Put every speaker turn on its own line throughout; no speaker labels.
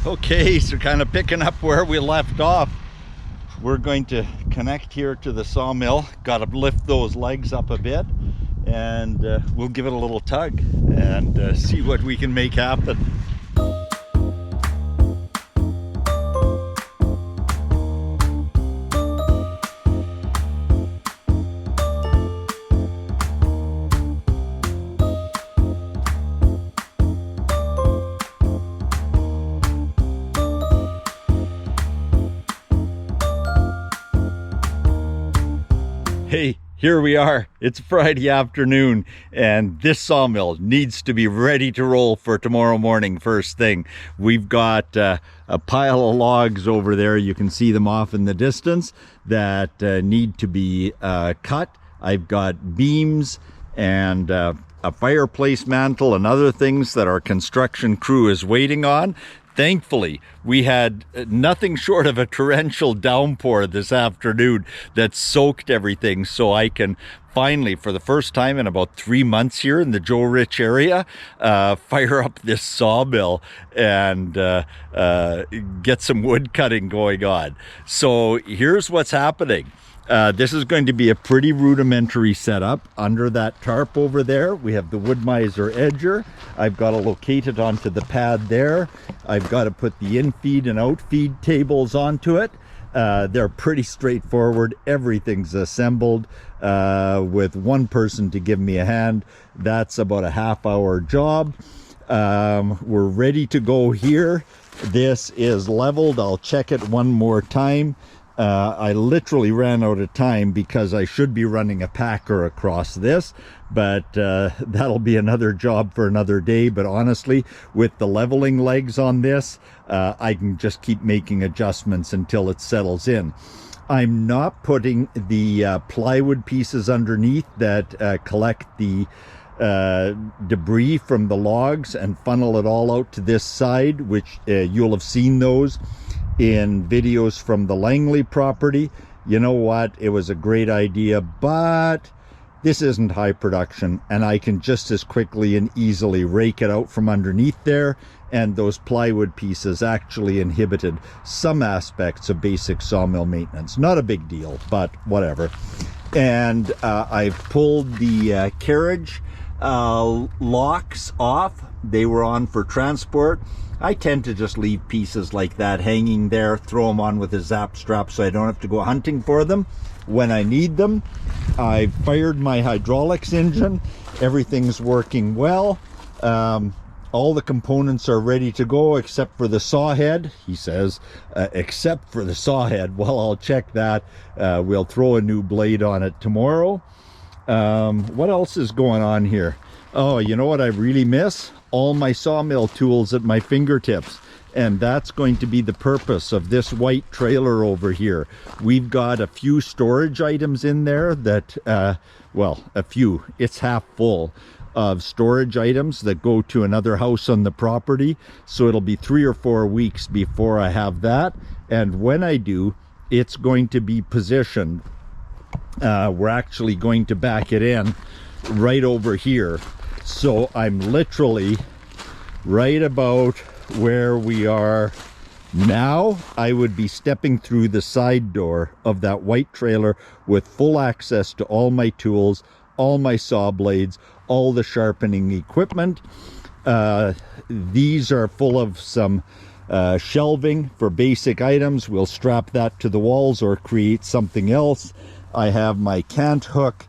Okay, so kind of picking up where we left off. We're going to connect here to the sawmill. Got to lift those legs up a bit, and we'll give it a little tug and see what we can make happen. Hey, here we are. It's Friday afternoon, and this sawmill needs to be ready to roll for tomorrow morning first thing. We've got a pile of logs over there. You can see them off in the distance that need to be cut. I've got beams and a fireplace mantle and other things that our construction crew is waiting on. Thankfully, we had nothing short of a torrential downpour this afternoon that soaked everything, so I can finally, for the first time in about 3 months here in the Joe Rich area, fire up this sawmill and get some wood cutting going on. So here's what's happening. This is going to be a pretty rudimentary setup. Under that tarp over there, we have the wood miser edger. I've got to locate it onto the pad there. I've got to put the in-feed and out-feed tables onto it. They're pretty straightforward. Everything's assembled with one person to give me a hand. That's about a half-hour job. We're ready to go here. This is leveled. I'll check it one more time. I literally ran out of time because I should be running a packer across this, but that'll be another job for another day. But honestly, with the leveling legs on this, I can just keep making adjustments until it settles in. I'm not putting the plywood pieces underneath that collect the debris from the logs and funnel it all out to this side, which you'll have seen those in videos from the Langley property. You know what? It was a great idea, but this isn't high production, and I can just as quickly and easily rake it out from underneath there, and those plywood pieces actually inhibited some aspects of basic sawmill maintenance. Not a big deal, but whatever. And I've pulled the carriage locks off. They were on for transport. I tend to just leave pieces like that hanging there, throw them on with a zap strap so I don't have to go hunting for them when I need them. I've fired my hydraulics engine. Everything's working well. All the components are ready to go except for the saw head, he says. Except for the saw head. Well, I'll check that. We'll throw a new blade on it tomorrow. What else is going on here? Oh, you know what I really miss? All my sawmill tools at my fingertips. And that's going to be the purpose of this white trailer over here. We've got a few storage items in there that, well, a few. It's half full of storage items that go to another house on the property. So it'll be 3 or 4 weeks before I have that. And when I do, it's going to be positioned. We're actually going to back it in right over here. So I'm literally right about where we are now. I would be stepping through the side door of that white trailer with full access to all my tools, all my saw blades, all the sharpening equipment. These are full of some shelving for basic items. We'll strap that to the walls or create something else. I have my cant hook,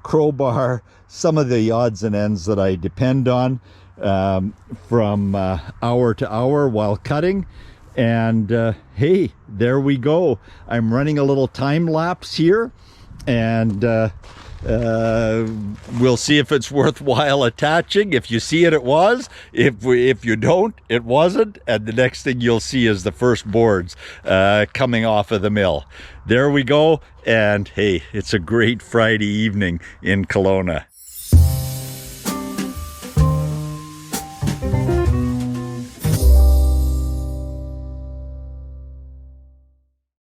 crowbar, some of the odds and ends that I depend on from hour to hour while cutting. And hey, there we go. I'm running a little time lapse here, and we'll see if it's worthwhile attaching. If you see it, it was. If you don't, it wasn't. And the next thing you'll see is the first boards coming off of the mill. There we go. And hey, it's a great Friday evening in Kelowna.